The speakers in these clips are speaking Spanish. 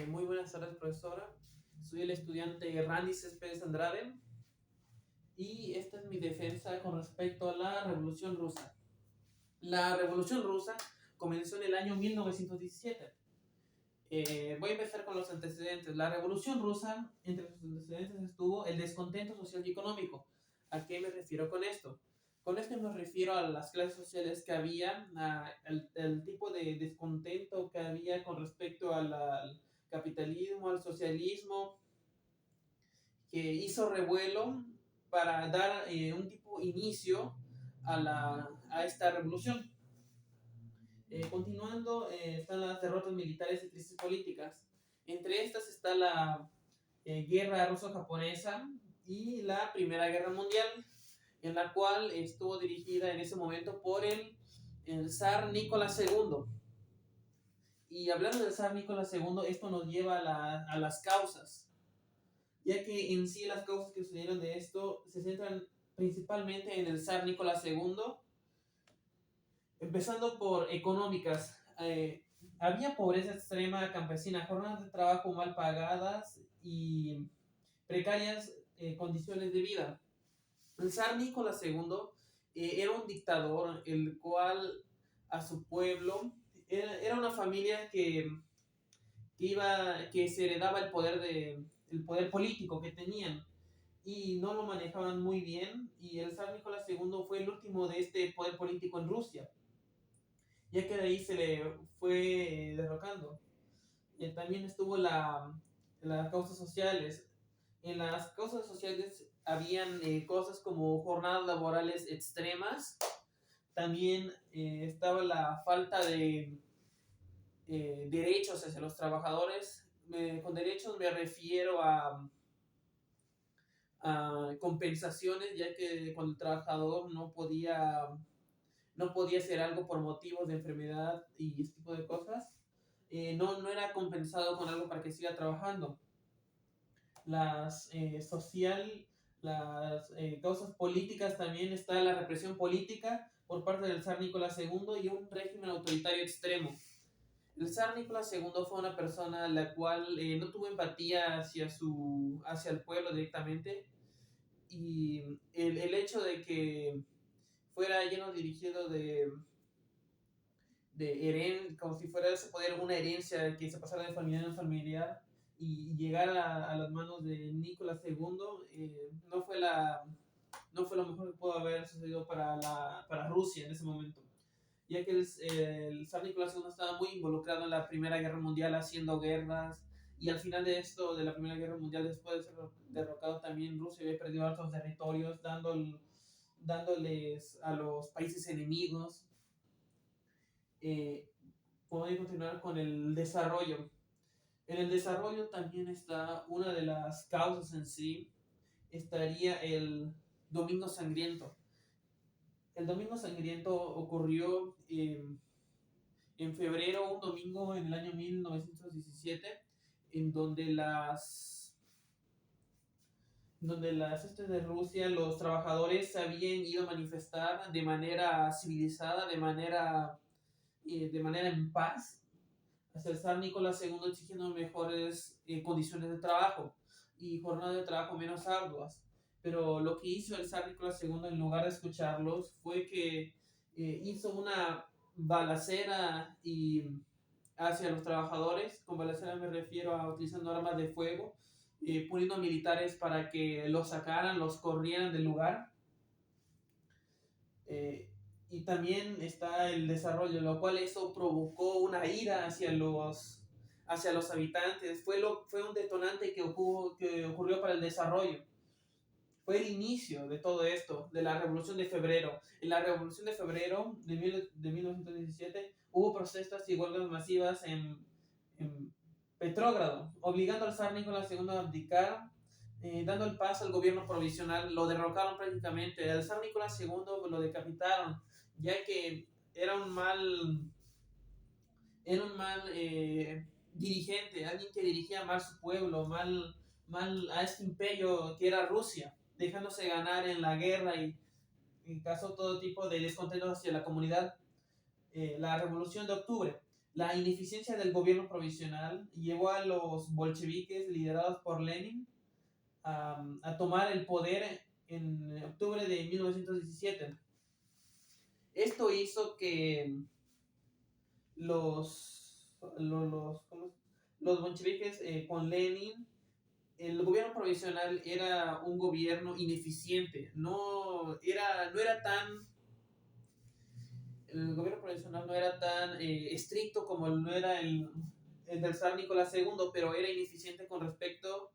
Muy buenas tardes, profesora. Soy el estudiante Randy Céspedes Andrade y esta es mi defensa con respecto a la Revolución Rusa. La Revolución Rusa comenzó en el año 1917. Voy a empezar con los antecedentes. La Revolución Rusa, entre sus antecedentes estuvo el descontento social y económico. ¿A qué me refiero con esto? Con esto me refiero a las clases sociales que había, el tipo de descontento que había con respecto al capitalismo, al socialismo, que hizo revuelo para dar un tipo inicio a esta revolución. Continuando, están las derrotas militares y crisis políticas. Entre estas está la guerra ruso-japonesa y la Primera Guerra Mundial, en la cual estuvo dirigida en ese momento por el zar Nicolás II. Y hablando del zar Nicolás II, esto nos lleva a las causas, ya que en sí las causas que sucedieron de esto se centran principalmente en el zar Nicolás II, empezando por económicas. Había pobreza extrema campesina, jornadas de trabajo mal pagadas y precarias condiciones de vida. El zar Nicolás II era un dictador, el cual a su pueblo era una familia que se heredaba el poder político que tenían y no lo manejaban muy bien, y el zar Nicolás II fue el último de este poder político en Rusia, ya que de ahí se le fue derrocando. También estuvo las causas sociales. En las causas sociales habían cosas como jornadas laborales extremas. También estaba la falta de derechos hacia los trabajadores. Con derechos me refiero a compensaciones, ya que cuando el trabajador no podía hacer algo por motivos de enfermedad y este tipo de cosas, no era compensado con algo para que siga trabajando. Las causas políticas, también está la represión política por parte del zar Nicolás II y un régimen autoritario extremo. El zar Nicolás II fue una persona la cual no tuvo empatía hacia el pueblo directamente, y el hecho de que fuera lleno dirigido como si fuera ese poder una herencia que se pasara de familiar en familiar y llegar a las manos de Nicolás II, no fue lo mejor que pudo haber sucedido para Rusia en ese momento, ya que el zar Nicolás II estaba muy involucrado en la Primera Guerra Mundial, haciendo guerras, y al final de esto, de la Primera Guerra Mundial, después de ser derrocado, también Rusia había perdido altos territorios, dándoles a los países enemigos. Eh, Puedo continuar con el desarrollo. En el desarrollo también está una de las causas en sí, estaría el Domingo Sangriento. El Domingo Sangriento ocurrió en febrero, un domingo en el año 1917, en donde de Rusia, los trabajadores se habían ido a manifestar de manera civilizada, de manera en paz, hacia el zar Nicolás II, exigiendo mejores condiciones de trabajo y jornadas de trabajo menos arduas. Pero lo que hizo el zar Nicolás II, en lugar de escucharlos, fue que hizo una balacera hacia los trabajadores. Con balacera me refiero a utilizando armas de fuego, poniendo militares para que los sacaran, los corrieran del lugar. Y también está el desarrollo, lo cual eso provocó una ira hacia los habitantes. Fue un detonante que ocurrió para el desarrollo. Fue el inicio de todo esto, de la Revolución de Febrero. En la Revolución de Febrero de 1917 hubo protestas y huelgas masivas en Petrógrado, obligando al zar Nicolás II a abdicar, dando el paso al gobierno provisional. Lo derrocaron prácticamente. Al zar Nicolás II lo decapitaron, ya que era un mal dirigente, alguien que dirigía mal su pueblo, mal a este imperio que era Rusia, dejándose ganar en la guerra, y causó todo tipo de descontentos hacia la comunidad. La Revolución de Octubre. La ineficiencia del gobierno provisional llevó a los bolcheviques, liderados por Lenin, a tomar el poder en octubre de 1917. Esto hizo que ¿cómo los bolcheviques, con Lenin, el gobierno provisional era un gobierno ineficiente, no era tan, el gobierno provisional no era tan estricto como no era el del zar Nicolás II, pero era ineficiente con respecto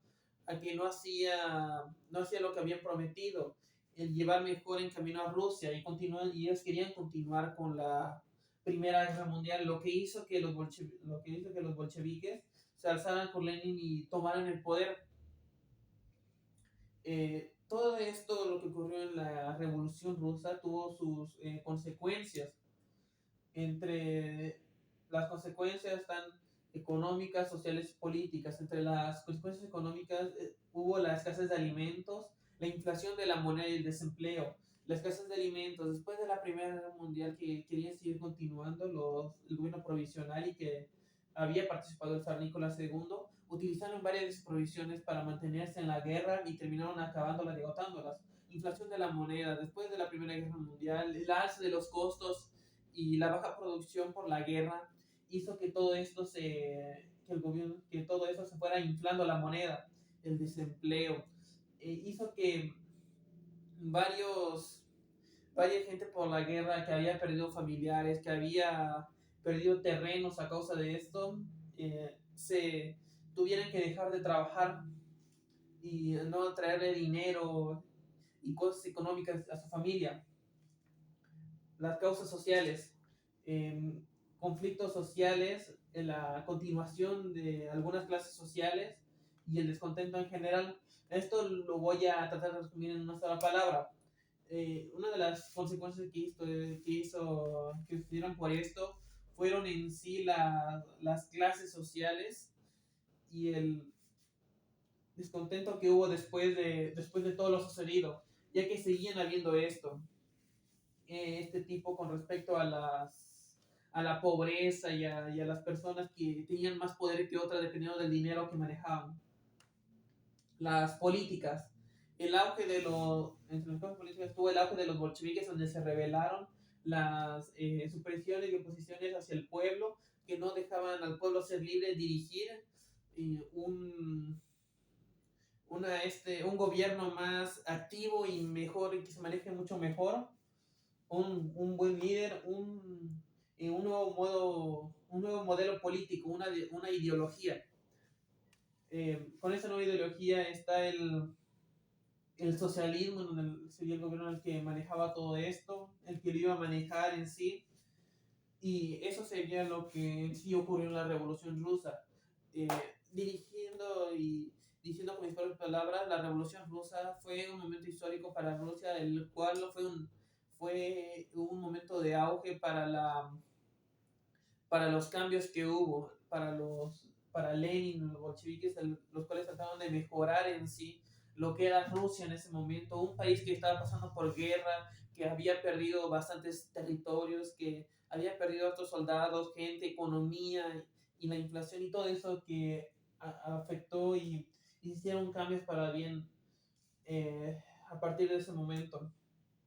a que no hacía lo que habían prometido, el llevar mejor en camino a Rusia, y ellos querían continuar con la Primera Guerra Mundial, lo que hizo que los bolcheviques se alzaran con Lenin y tomaran el poder. Todo esto, lo que ocurrió en la Revolución Rusa, tuvo sus consecuencias. Entre las consecuencias tan económicas, sociales y políticas, entre las consecuencias económicas hubo la escasez de alimentos, la inflación de la moneda y el desempleo. La escasez de alimentos, después de la Primera Guerra Mundial, que querían seguir continuando el gobierno provisional y que había participado el zar Nicolás II, utilizaron varias provisiones para mantenerse en la guerra y terminaron acabándolas y agotándolas. Inflación de la moneda, después de la Primera Guerra Mundial, el alza de los costos y la baja producción por la guerra hizo que que todo eso se fuera inflando la moneda, el desempleo, hizo que varios, varias gente por la guerra que había perdido familiares, que había perdido terrenos a causa de esto, se tuvieran que dejar de trabajar y no traerle dinero y cosas económicas a su familia. Las causas sociales, eh, conflictos sociales, la continuación de algunas clases sociales y el descontento en general. Esto lo voy a tratar de resumir en una sola palabra. Una de las consecuencias que sucedieron por esto fueron en sí las clases sociales y el descontento que hubo después de todo lo sucedido, ya que seguían habiendo este tipo con respecto a la pobreza y a las personas que tenían más poder que otras dependiendo del dinero que manejaban. Las políticas. Entre las cosas políticas estuvo el auge de los bolcheviques, donde se rebelaron las supresiones y oposiciones hacia el pueblo, que no dejaban al pueblo ser libre, dirigir un gobierno más activo y mejor, y que se maneje mucho mejor, un buen líder, un nuevo modelo político, una ideología. Con esa nueva ideología está el socialismo, donde sería el gobierno el que manejaba todo esto, el que lo iba a manejar en sí, y eso sería lo que en sí ocurrió en la Revolución Rusa. Eh, Dirigiendo y diciendo con mis propias palabras, la Revolución Rusa fue un momento histórico para Rusia, el cual fue un momento de auge para los cambios que hubo, para Lenin, los bolcheviques, los cuales trataron de mejorar en sí lo que era Rusia en ese momento, un país que estaba pasando por guerra, que había perdido bastantes territorios, que había perdido a otros soldados, gente, economía y la inflación y todo eso que afectó y hicieron cambios para bien a partir de ese momento.